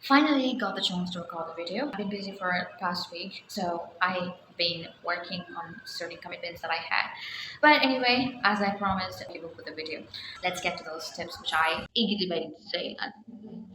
Finally got the chance to record the video. I've been busy for the past week, so I've been working on certain commitments that I had. But anyway, as I promised, I will put the video. Let's get to those tips which I eagerly waiting to say and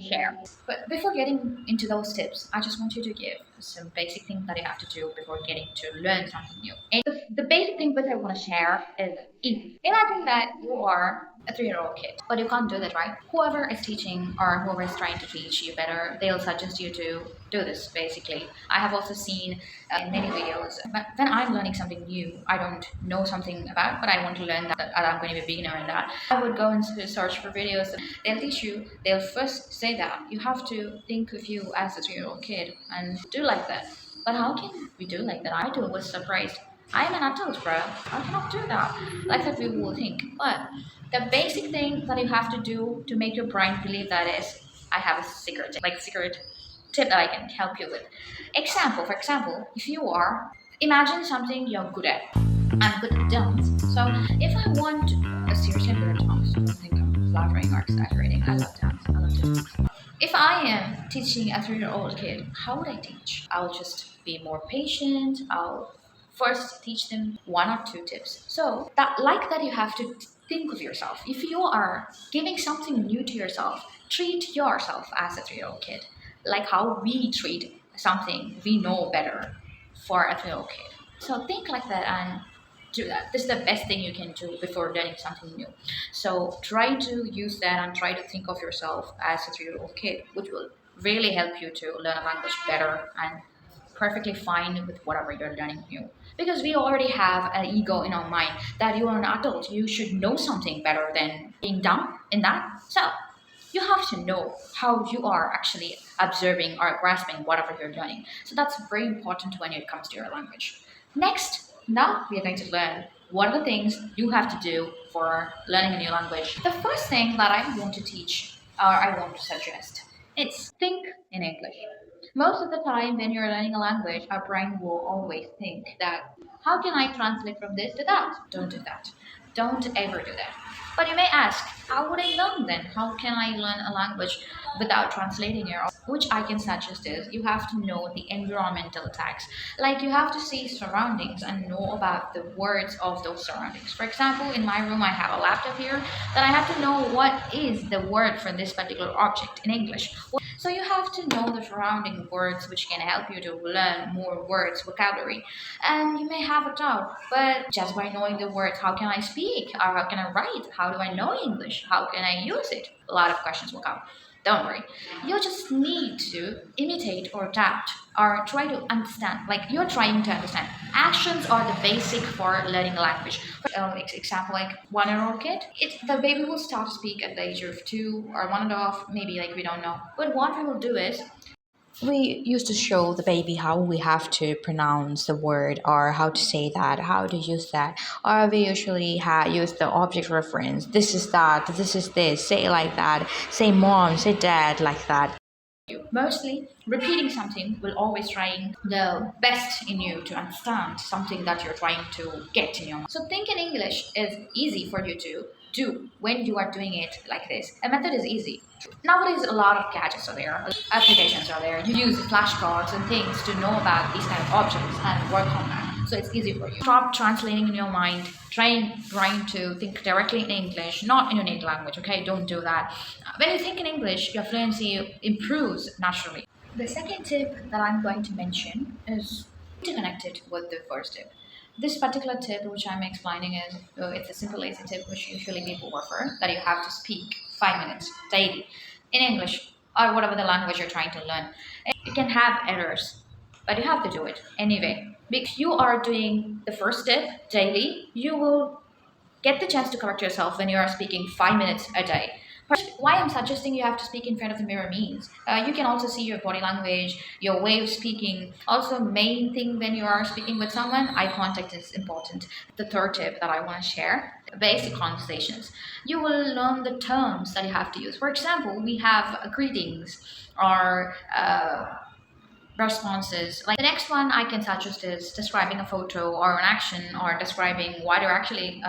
share. But before getting into those tips, I just want you to give some basic things that you have to do before getting to learn something new. And the basic thing which I want to share is easy. Imagine that you are a 3-year-old kid, but you can't do that, right? Whoever is teaching or whoever is trying to teach you better, they'll suggest you to do this basically. I have also seen in many videos, but when I'm learning something new, I don't know something about, but I want to learn that, and I'm going to be a beginner in that. I would go and search for videos. They'll teach you, they'll first say that you have to think of you as a 3-year-old kid and do like that. But how can we do like that? I too was surprised. I am an adult, bro. I cannot do that. Like that people will think. But the basic thing that you have to do to make your brain believe that is, I have a secret tip that I can help you with. For example, if you are, imagine something you're good at. I'm good at dance. So if I want seriously I'm good at dance, don't think I'm flattering or exaggerating. I love dance. I love dance. If I am teaching a 3-year-old kid, how would I teach? I'll just be more patient. I'll first teach them 1 or 2 tips. So that you have to think of yourself. If you are giving something new to yourself, treat yourself as a 3-year-old kid, like how we treat something we know better for a 3-year-old kid. So think like that and do that. This is the best thing you can do before learning something new. So try to use that and try to think of yourself as a 3-year-old kid, which will really help you to learn a language better and perfectly fine with whatever you're learning new. Because we already have an ego in our mind that you are an adult, you should know something better than being dumb in that. So you have to know how you are actually observing or grasping whatever you're learning. So that's very important when it comes to your language. Next, now we are going to learn what are the things you have to do for learning a new language. The first thing that I want to teach or I want to suggest is think in English. Most of the time when you're learning a language, our brain will always think that how can I translate from this to that? Don't do that. Don't ever do that. But you may ask, how would I learn then? How can I learn a language without translating it? Which I can suggest is you have to know the environmental tags. Like you have to see surroundings and know about the words of those surroundings. For example, in my room I have a laptop here that I have to know what is the word for this particular object in English. So you have to know the surrounding words which can help you to learn more words, vocabulary. And you may have a doubt, but just by knowing the words, how can I speak? Or how can I write? How do I know English? How can I use it? A lot of questions will come. Don't worry. You just need to imitate or adapt or try to understand. Like you're trying to understand. Actions are the basic for learning a language. Example, like 1-year-old kid, the baby will start to speak at the age of 2 or 1.5, maybe like we don't know. But what we will do is we used to show the baby how we have to pronounce the word or how to say that, how to use that. Or we usually use the object reference. This is that, this is this, say it like that, say mom, say dad, like that. Mostly, repeating something will always trying the best in you to understand something that you're trying to get in your mind. So thinking English is easy for you to do when you are doing it like this. A method is easy. Nowadays, a lot of gadgets are there, applications are there. You use flashcards and things to know about these kind of objects and work on that. So it's easy for you. Stop translating in your mind. Trying to think directly in English, not in your native language. Okay, don't do that. When you think in English, your fluency improves naturally. The second tip that I'm going to mention is interconnected with the first tip. This particular tip, which I'm explaining, is it's a simple, easy tip, which usually people refer that you have to speak 5 minutes daily in English or whatever the language you're trying to learn. You can have errors, but you have to do it anyway. If you are doing the first step daily, you will get the chance to correct yourself when you are speaking 5 minutes a day. Why I'm suggesting you have to speak in front of the mirror means you can also see your body language, your way of speaking. Also, main thing when you are speaking with someone, eye contact is important. The third tip that I want to share, basic conversations. You will learn the terms that you have to use. For example, we have greetings or responses. Like the next one I can suggest is describing a photo or an action, or describing what you're actually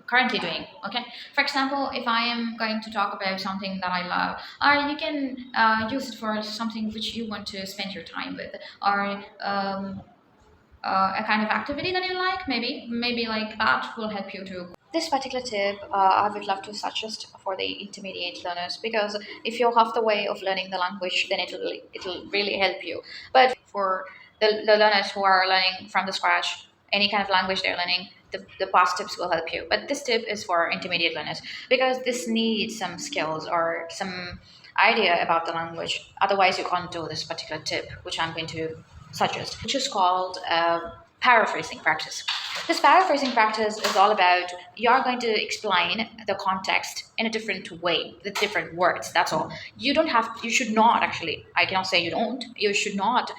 currently doing. Okay, for example, if I am going to talk about something that I love, or you can use it for something which you want to spend your time with, or a kind of activity that you like, maybe like that will help you to. This particular tip I would love to suggest for the intermediate learners, because if you're half the way of learning the language, then it'll really help you. But for the learners who are learning from the scratch, any kind of language they're learning, the past tips will help you. But this tip is for intermediate learners, because this needs some skills or some idea about the language. Otherwise, you can't do this particular tip, which I'm going to suggest, which is called paraphrasing practice. This paraphrasing practice is all about you're going to explain the context in a different way with different words. That's all. You should not actually, I cannot say you don't, you should not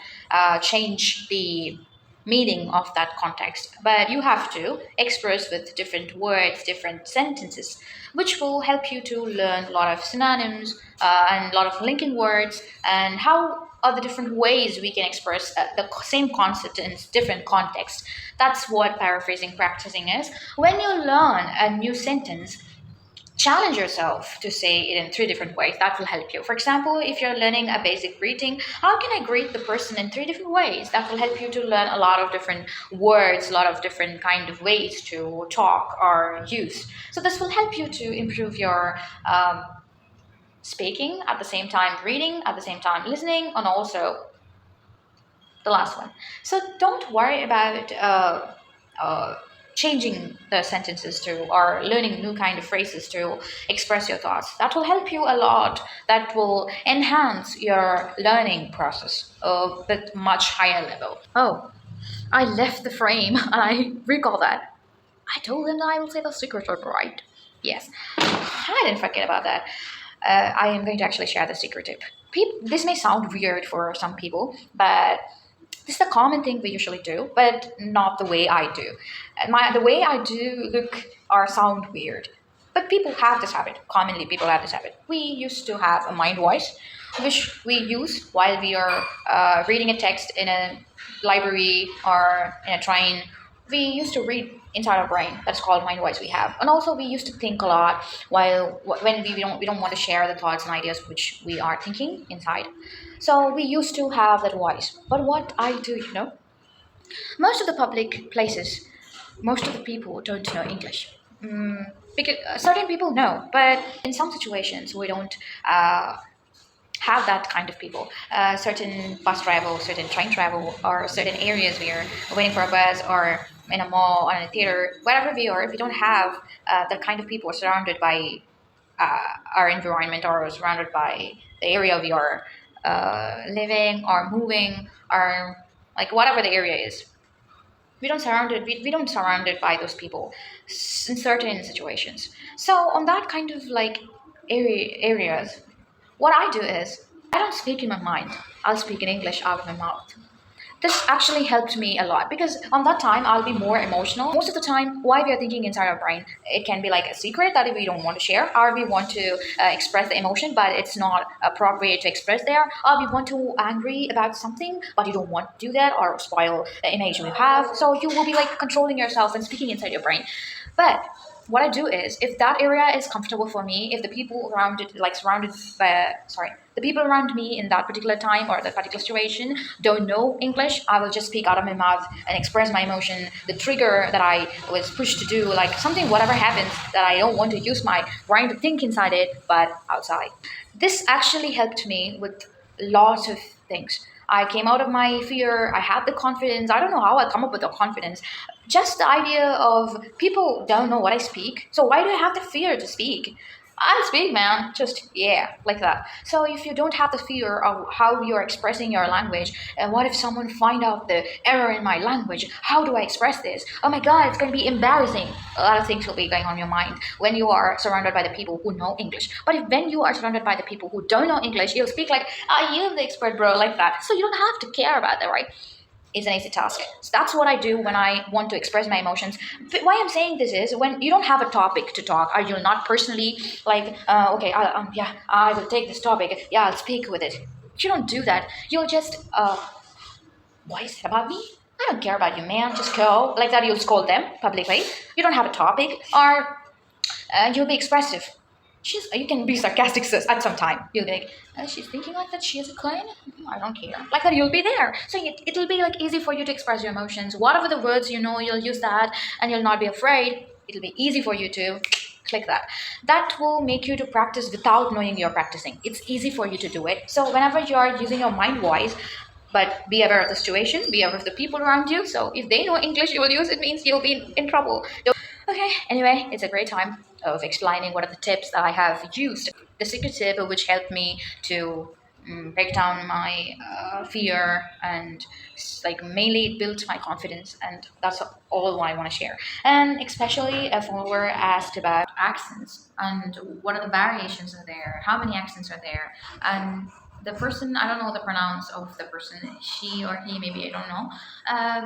change the meaning of that context, but you have to express with different words, different sentences, which will help you to learn a lot of synonyms and a lot of linking words, and how are the different ways we can express the same concept in different contexts. That's what paraphrasing practicing is. When you learn a new sentence, challenge yourself to say it in three different ways. That will help you. For example, if you're learning a basic greeting, how can I greet the person in three different ways? That will help you to learn a lot of different words, a lot of different kind of ways to talk or use. So this will help you to improve your speaking, at the same time reading, at the same time listening, and also the last one. So don't worry about changing the sentences to, or learning new kind of phrases to express your thoughts. That will help you a lot. That will enhance your learning process with much higher level. Oh, I left the frame and I recall that. I told him that I will say the secret word, right? Yes, I didn't forget about that. I am going to actually share the secret tip. This may sound weird for some people, but this is a common thing we usually do, but not the way I do. The way I do look or sound weird, but people have this habit. Commonly, people have this habit. We used to have a mind voice, which we use while we are reading a text in a library or in a train. We used to read inside our brain. That's called mind voice we have. And also we used to think a lot while when we don't want to share the thoughts and ideas which we are thinking inside. So we used to have that voice. But what I do, most of the public places, most of the people don't know English. Because certain people know, but in some situations we don't have that kind of people. Certain bus travel, certain train travel, or certain areas we are waiting for a bus, or in a mall, or in a theater, wherever we are, if we don't have that kind of people surrounded by our environment, or surrounded by the area we are living or moving, or like whatever the area is, we don't surrounded by those people in certain situations. So on that kind of like areas, what I do is I don't speak in my mind. I'll speak in English out of my mouth. This actually helped me a lot, because on that time I'll be more emotional. Most of the time, why we are thinking inside our brain, it can be like a secret that we don't want to share, or we want to express the emotion, but it's not appropriate to express there, or we want to angry about something, but you don't want to do that or spoil the image you have. So you will be like controlling yourself and speaking inside your brain. But what I do is, if that area is comfortable for me, if the people around it, like surrounded by, sorry, the people around me in that particular time or that particular situation don't know English, I will just speak out of my mouth and express my emotion, the trigger that I was pushed to do, like something, whatever happens, that I don't want to use my brain to think inside it, but outside. This actually helped me with lots of things. I came out of my fear. I had the confidence. I don't know how I come up with the confidence. Just the idea of people don't know what I speak. So why do I have the fear to speak? I'll speak, man. Just, yeah, like that. So if you don't have the fear of how you're expressing your language, and what if someone find out the error in my language? How do I express this? Oh my God, it's going to be embarrassing. A lot of things will be going on in your mind when you are surrounded by the people who know English. But when you are surrounded by the people who don't know English, you'll speak like, you're the expert, bro, like that. So you don't have to care about that, right? Is an easy task. So that's what I do when I want to express my emotions. But why I'm saying this is, when you don't have a topic to talk, or you're not personally like, okay, I will take this topic. Yeah, I'll speak with it. You don't do that. You'll just What is it about me? I don't care about you, man. Just go. Like that, you'll scold them publicly. You don't have a topic, or you'll be expressive. You can be sarcastic at some time. You'll be like, she's thinking like that. She is a queen. I don't care. Like that, you'll be there. So it'll be like easy for you to express your emotions. Whatever the words you know, you'll use that, and you'll not be afraid. It'll be easy for you to click that. That will make you to practice without knowing you're practicing. It's easy for you to do it. So whenever you're using your mind voice, but be aware of the situation, be aware of the people around you. So if they know English, you will use it, means you'll be in trouble. Okay, anyway, it's a great time of explaining what are the tips that I have used. The secret tip which helped me to break down my fear and like mainly it built my confidence, and that's all I want to share. And especially a follower asked about accents and what are the variations are there, how many accents are there, and the person, I don't know the pronounce of the person, she or he, maybe I don't know,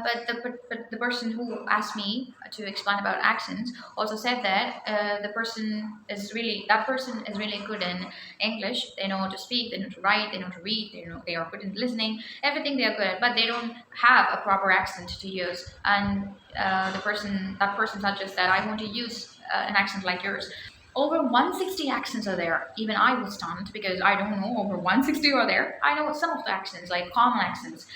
but the person who asked me to explain about accents also said that that person is really good in English. They know how to speak, they know to write, they know to read, they are good in listening, everything they are good at, but they don't have a proper accent to use. And that person suggests that I want to use an accent like yours. Over 160 accents are there. Even I was stunned because I don't know over 160 are there. I know some of the accents, like common accents.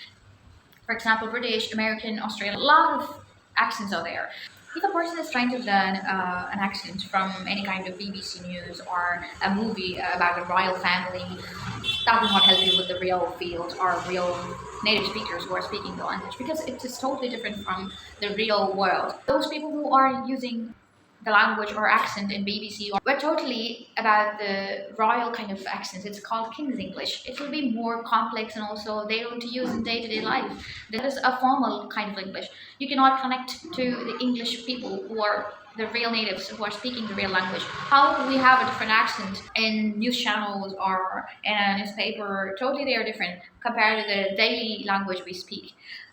For example, British, American, Australian, a lot of accents are there. If a person is trying to learn an accent from any kind of BBC News or a movie about a royal family, that will not help you with the real field or real native speakers who are speaking the language, because it is totally different from the real world. Those people who are using the language or accent in BBC, we're totally about the royal kind of accents. It's called King's English. It will be more complex, and also they don't use in day-to-day life. That is a formal kind of English. You cannot connect to the English people who are the real natives who are speaking the real language. How we have a different accent in news channels or in a newspaper, totally they are different compared to the daily language we speak.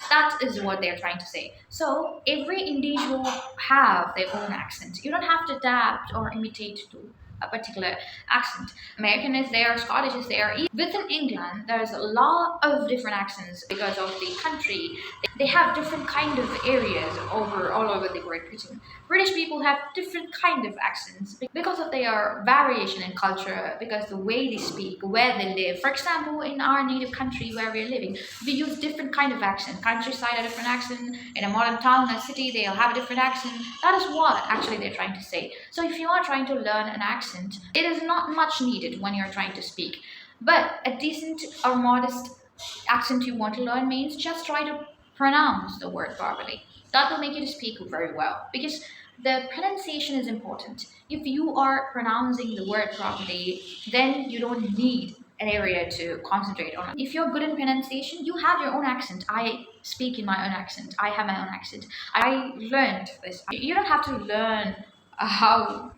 That is what they're trying to say. So every individual have their own accent. You don't have to adapt or imitate to a particular accent. American is there, Scottish is there. Within England, there's a lot of different accents because of the country. They have different kind of areas all over the Great Britain. British people have different kind of accents because of their variation in culture, because the way they speak, where they live. For example, in our native country where we're living, we use different kind of accent. Countryside a different accent. In a modern town, a city, they'll have a different accent. That is what actually they're trying to say. So if you are trying to learn an accent, it is not much needed when you're trying to speak. But a decent or modest accent you want to learn means just try to pronounce the word properly. That will make you to speak very well, because the pronunciation is important. If you are pronouncing the word properly, then you don't need an area to concentrate on. If you're good in pronunciation, you have your own accent. I speak in my own accent. I have my own accent. I learned this. You don't have to learn how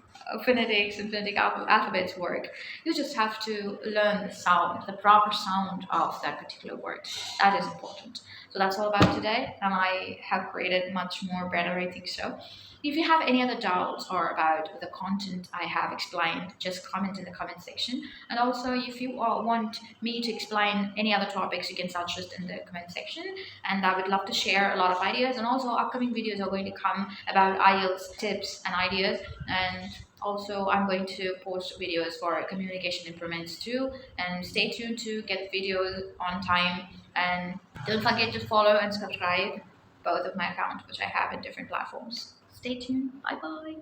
phonetics and phonetic alphabets work. You just have to learn the sound, the proper sound of that particular word. That is important. So that's all about today, and I have created much more better, I think so. If you have any other doubts or about the content I have explained, just comment in the comment section. And also, if you want me to explain any other topics, you can suggest in the comment section. And I would love to share a lot of ideas. And also, upcoming videos are going to come about IELTS tips and ideas. And also, I'm going to post videos for communication improvements too. And stay tuned to get videos on time. And don't forget to follow and subscribe both of my accounts, which I have in different platforms. Stay tuned. Bye bye.